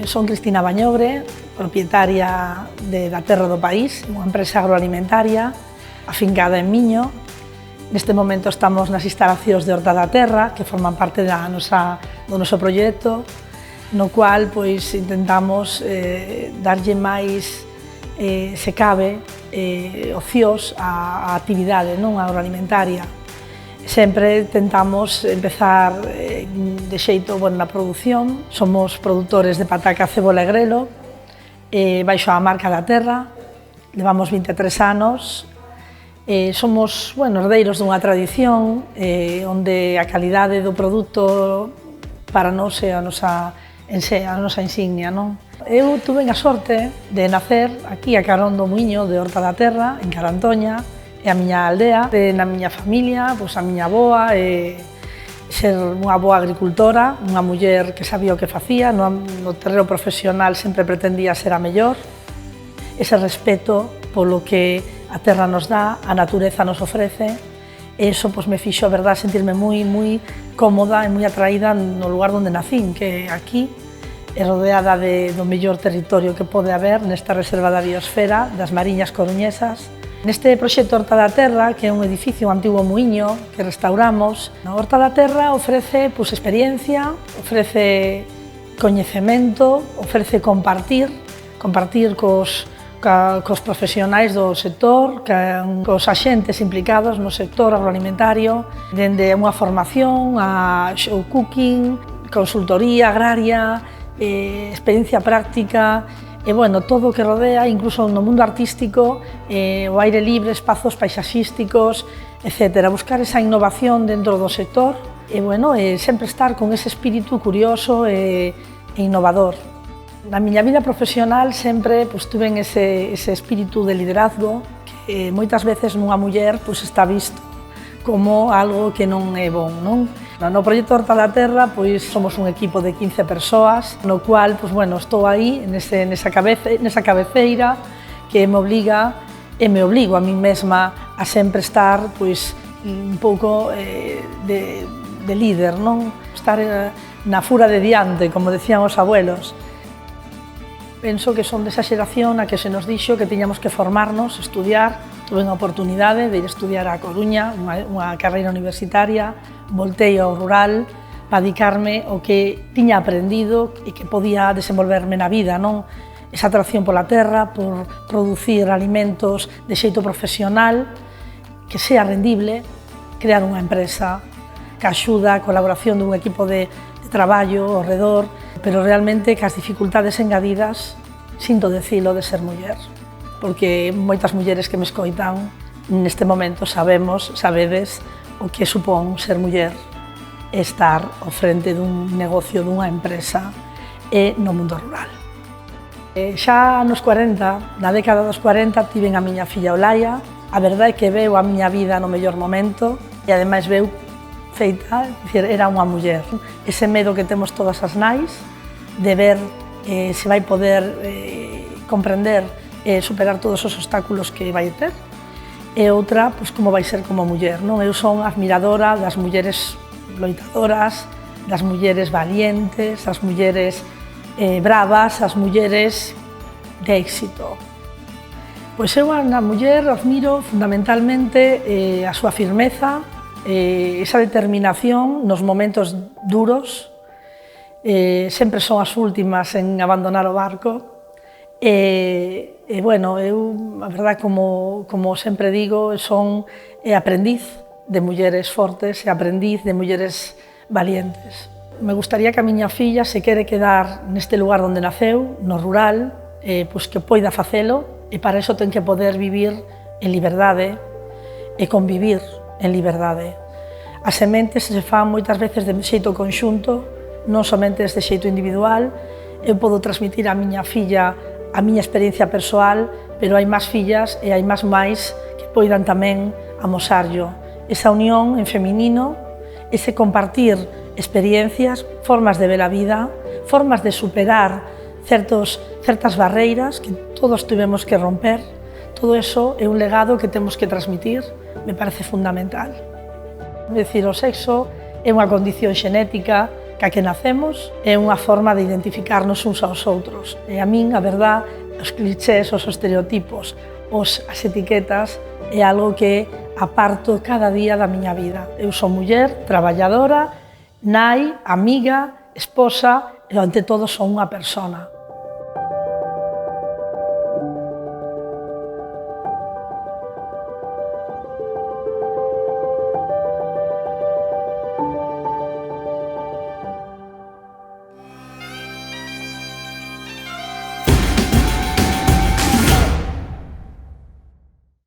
Son Cristina Bañobre, propietaria da Terra do País, unha empresa agroalimentaria afincada en Miño. Neste momento estamos nas instalacións de Horta da Terra, que forman parte do noso proxecto, no cual intentamos darlle máis, se cabe, ocios á actividade agroalimentaria. Sempre tentamos empezar de xeito na produción. Somos produtores de pataca, cebola e grelo, baixo a marca da Terra. Levamos 23 anos. Somos herdeiros dunha tradición onde a calidade do produto para nós é a nosa insignia. Eu tuve a sorte de nacer aquí a carón do muiño de Horta da Terra, en Carantoña, e a miña aldea, na miña familia, a miña avoa, ser unha boa agricultora, unha muller que sabía o que facía, no terreno profesional sempre pretendía ser a mellor. Ese respeto polo que a terra nos dá, a natureza nos ofrece, e iso me fixo, a verdade, sentirme moi cómoda e moi atraída no lugar onde nacín, que é aquí, e rodeada do mellor territorio que pode haber nesta reserva da biosfera das Mariñas Coruñesas. Neste proxecto Horta da Terra, que é un edificio, un antigo muiño que restauramos, a Horta da Terra ofrece experiencia, ofrece coñecemento, ofrece compartir cos profesionais do sector, cos axentes implicados no sector agroalimentario, dende unha formación a show cooking, consultoría agraria, experiencia práctica, e todo o que rodea, incluso no mundo artístico, o aire libre, espazos paisaxísticos, etc. Buscar esa innovación dentro do sector e sempre estar con ese espírito curioso e innovador. Na miña vida profesional sempre tuve ese espírito de liderazgo que moitas veces nunha muller está visto como algo que non é bon, non? No proxecto Horta da Terra somos un equipo de 15 persoas, no cual estou aí nesa cabeceira que me obliga e me obligo a mí mesma a sempre estar un pouco de líder, non? Estar na fura de diante, como decían os abuelos. Penso que son desa xeración a que se nos dixo que tiñamos que formarnos, estudiar. Tuve a oportunidade de ir estudiar a Coruña, unha carreira universitaria, voltei ao rural para dedicarme ao que tiña aprendido e que podía desenvolverme na vida, non? Esa atracción pola terra, por producir alimentos de xeito profesional, que sea rendible, crear unha empresa que axuda a colaboración dun equipo de traballo ao redor, pero realmente que as dificultades engadidas, sinto dicilo, de ser muller. Porque moitas mulleres que me escoitan neste momento sabedes o que supón ser muller e estar ao frente dun negocio, dunha empresa e no mundo rural. Xa nos 40, na década dos 40, tiven a miña filla Olaia. A verdade é que veu a miña vida no mellor momento e ademais veu feita, era unha muller. Ese medo que temos todas as nais de ver se vai poder comprender e superar todos os obstáculos que vai ter, e outra, como vai ser como muller, non? Eu son admiradora das mulleres loitadoras, das mulleres valientes, das mulleres bravas, as mulleres de éxito. Eu na muller admiro fundamentalmente a súa firmeza, esa determinación nos momentos duros, sempre son as últimas en abandonar o barco. Eu, a verdade, como sempre digo, son aprendiz de mulleres fortes e aprendiz de mulleres valientes. Me gustaría que a miña filla se quere quedar neste lugar onde naceu, no rural, que poida facelo, e para iso ten que poder vivir en liberdade e convivir en liberdade. As sementes se fan moitas veces de xeito conxunto, non somente de xeito individual. Eu podo transmitir a miña filla a miña experiencia persoal, pero hai máis fillas e hai máis que poidan tamén amosarllo. Esa unión en feminino, ese compartir experiencias, formas de ver a vida, formas de superar certas barreiras que todos tivemos que romper. Todo eso é un legado que temos que transmitir, me parece fundamental. É dicir, o sexo é unha condición xenética ca que nacemos é unha forma de identificarnos uns aos outros. E a min, a verdad, os clichés, os estereotipos, as etiquetas, é algo que aparto cada día da miña vida. Eu sou muller, traballadora, nai, amiga, esposa e, ante todo, son unha persona.